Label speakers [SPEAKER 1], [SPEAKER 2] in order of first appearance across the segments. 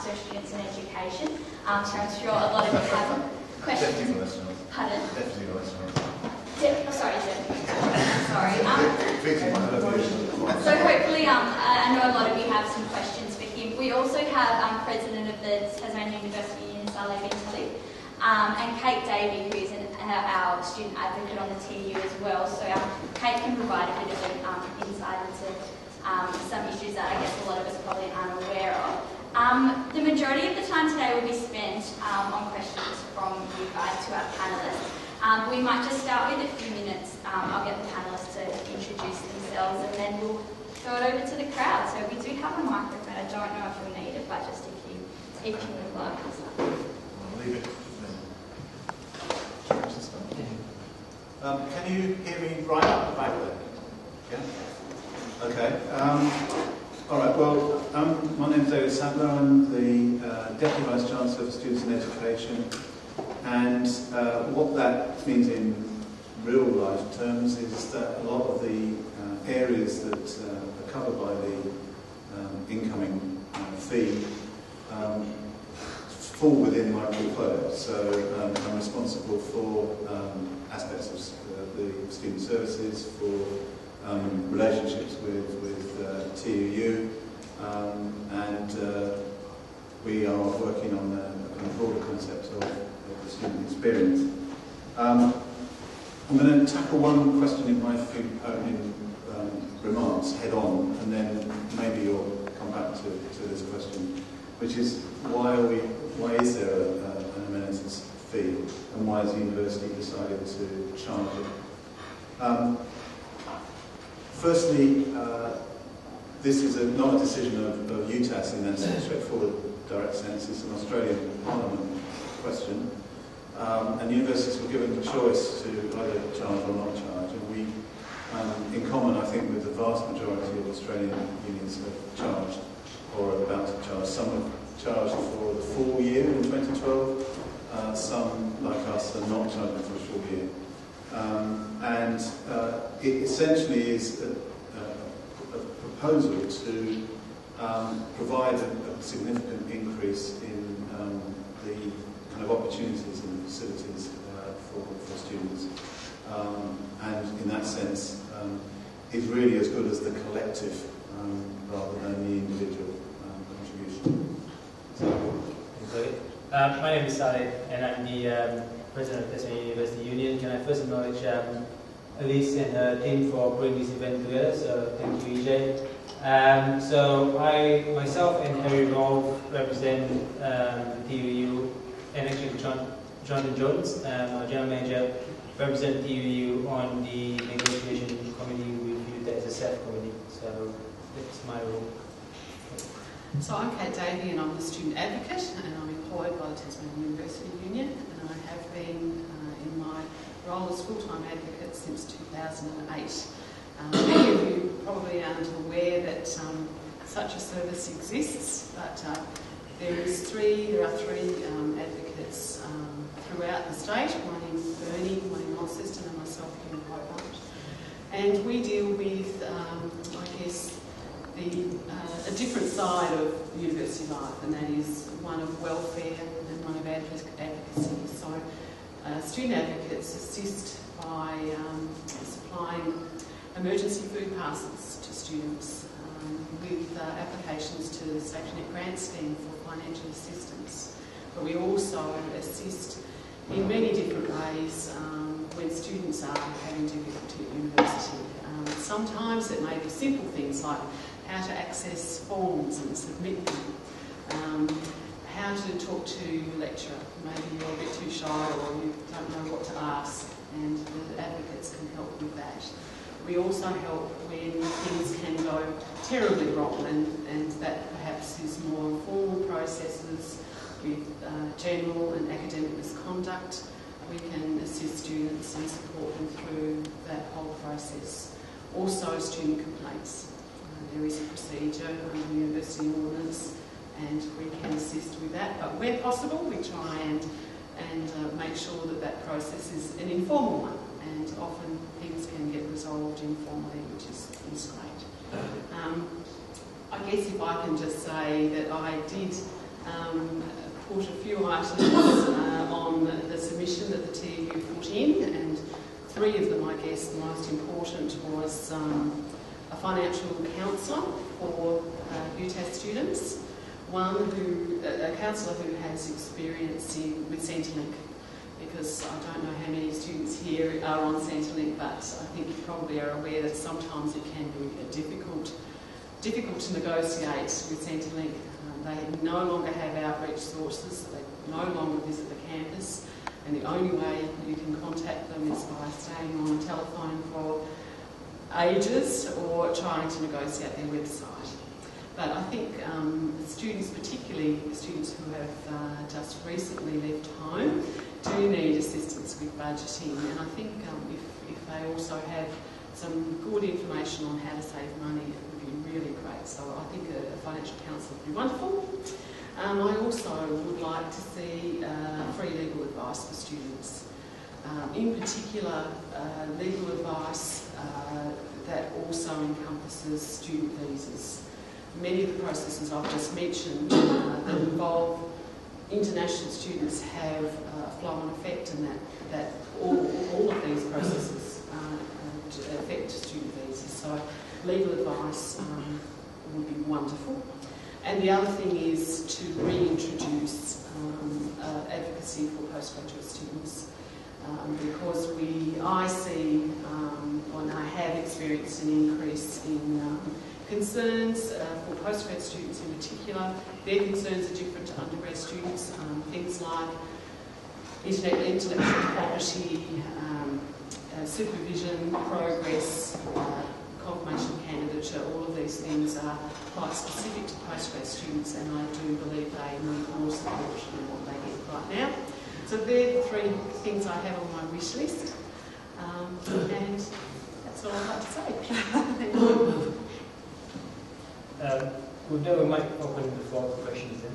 [SPEAKER 1] so students in education. So I'm sure a lot of you have questions. Pardon? Sorry, so hopefully, I know a lot of you have some questions for him. We also have President of the Tasmania University Union, Saleh BinTalib, and Kate Davey, who is our student advocate on the TUU as well. So Kate can provide a bit of an insight into some issues that I guess a lot of us probably aren't aware of. The majority of the time today will be spent on questions from you guys to our panellists. We might just start with a few minutes. I'll get the panellists to introduce themselves and then we'll throw it over to the crowd. So we do have a microphone. I don't know if you'll need it, but just if you would like.
[SPEAKER 2] I'll leave it. Can you hear me right up the back there? Yeah? Okay. All right, well, my name is Davey Sadler. I'm the Deputy Vice Chancellor for Students in Education. And what that means in real life terms is that a lot of the areas that are covered by the incoming fee fall within my portfolio. So I'm responsible for aspects of the student services, for relationships with TUU, and we are working on a broader concept of the student experience. I'm going to tackle one question in my few opening remarks head on, and then maybe you'll come back to this question, which is why is there an amenities fee, and why has the university decided to charge it? Firstly, this is not a decision of UTAS in that straightforward, direct sense. It's an Australian Parliament question. And universities were given the choice to either charge or not charge. And we, in common, I think, with the vast majority of Australian unions have charged, or are about to charge. Some have charged for the full year in 2012. Some, like us, are not charging for a full year. And it essentially is a proposal to provide a significant increase in the kind of opportunities and facilities for students. And in that sense, it's really as good as the collective rather than the individual contribution.
[SPEAKER 3] My name is Saleh, and I'm the President of Tasmania University Union. Can I first acknowledge Elise and her team for putting this event together, so thank you, EJ. So I, myself and Harry Rolfe represent the TUU, and actually Jonathan Jones, our General Manager, represent TUU on the negotiation committee with the SSAF committee, so that's my role.
[SPEAKER 4] So I'm Kate Davey and I'm the student advocate, and I'm employed by the Tasmania University Union, and I have been in my role as full-time advocate since 2008. Many of you probably aren't aware that such a service exists, but there are three advocates throughout the state, one in Burnie, one in Launceston, and myself here in Hobart. And we deal with, I guess, a different side of university life, and that is one of welfare and one of advocacy. So student advocates assist by supplying emergency food passes to students with applications to the Safety Net Grant Scheme for financial assistance. But we also assist in many different ways when students are having difficulty at university. Sometimes it may be simple things like how to access forms and submit them, how to talk to your lecturer. Maybe you're a bit too shy or you don't know what to ask, and the advocates can help with that. We also help when things can go terribly wrong, and that perhaps is more formal processes with general and academic misconduct. We can assist students and support them through that whole process. Also student complaints. There is a procedure under the University Ordinance, and we can assist with that. But where possible, we try and make sure that that process is an informal one, and often things can get resolved informally, which is great. I guess if I can just say that I did put a few items on the submission that the TUU put in, and three of them, I guess, the most important was a financial counsellor for UTAS students, a counsellor who has experience with Centrelink, because I don't know how many students here are on Centrelink, but I think you probably are aware that sometimes it can be difficult to negotiate with Centrelink. They no longer have outreach sources, they no longer visit the campus, and the only way you can contact them is by staying on the telephone for ages or trying to negotiate their website. But I think students, particularly students who have just recently left home, do need assistance with budgeting, and I think if they also have some good information on how to save money, it would be really great. So I think a financial counsellor would be wonderful. I also would like to see free legal advice for students. In particular, legal advice that also encompasses student visas. Many of the processes I've just mentioned that involve international students have a flow-on effect, and that all of these processes affect student visas. So legal advice would be wonderful. And the other thing is to reintroduce advocacy for postgraduate students, because I see, and I have experienced an increase in concerns for postgrad students in particular. Their concerns are different to undergrad students. Things like intellectual property, supervision, progress, confirmation of candidature, all of these things are quite specific to postgrad students, and I do believe they need more support than what they get right now. So they're the three things I have on my wish list, and that's all I'd like to say. Thank you.
[SPEAKER 3] We might open the floor for questions then.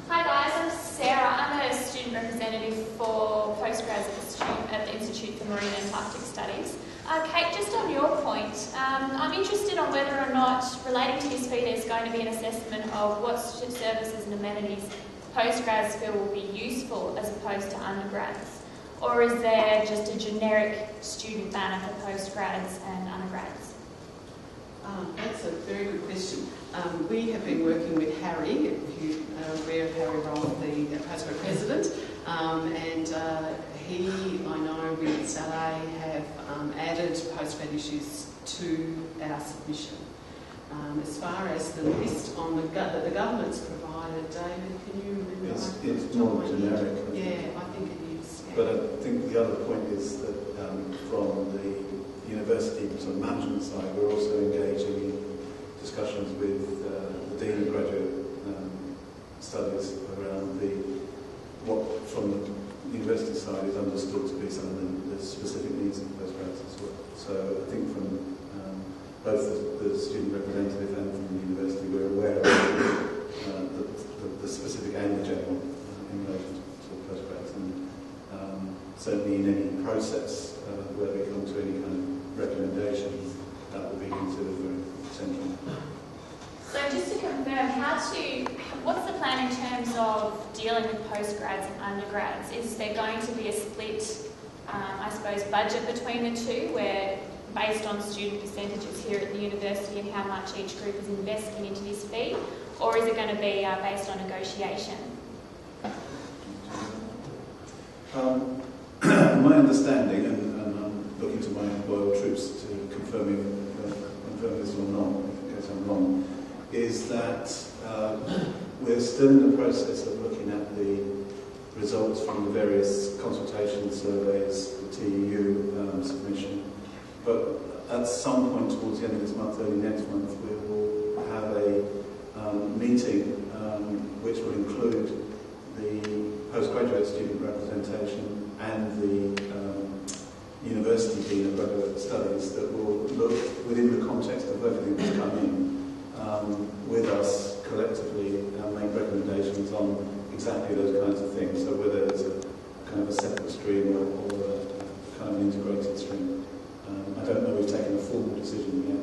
[SPEAKER 5] Hi guys, I'm Sarah. I'm a student representative for postgrads at the Institute for Marine and Antarctic Studies. Kate, just on your point, I'm interested on whether or not, relating to this fee, there's going to be an assessment of what services and amenities postgrads feel will be useful as opposed to undergrads. Or is there just a generic student banner for postgrads and undergrads?
[SPEAKER 4] That's a very good question. We have been working with Harry, if you are aware of Harry Roll, the postgrad president, and he, I know, with Saleh have added postgrad issues to our submission. As far as the list on that the government's provided, David, can you remember?
[SPEAKER 2] It's more generic.
[SPEAKER 4] Yeah, I think it is. Yeah.
[SPEAKER 2] But I think the other point is that from the university sort of management side, we're also engaging in discussions with the Dean of Graduate Studies around what from the university side is understood to be some of the specific needs of postgrads as well. So I think from both the student representative and from the university, we're aware of the specific and the general in relation to postgrads, and certainly in any process where we come to any kind of recommendations, that will be considered very central.
[SPEAKER 5] So just to confirm, what's the plan in terms of dealing with postgrads and undergrads? Is there going to be a split, I suppose, budget between the two, where based on student percentages here at the university and how much each group is investing into this fee, or is it going to be based on negotiation?
[SPEAKER 2] My understanding, and I'm looking to my loyal troops to confirm this or not, in case I'm wrong, is that we're still in the process of looking at the results from the various consultation surveys, the TUU submission. But at some point towards the end of this month, early next month, we will have a meeting which will include the postgraduate student representation and the University Dean of Graduate Studies, that will look within the context of everything that's come in with us collectively and make recommendations on exactly those kinds of things. So whether it's a kind of a separate stream or a kind of an integrated stream. I don't know, we've taken a formal decision yet,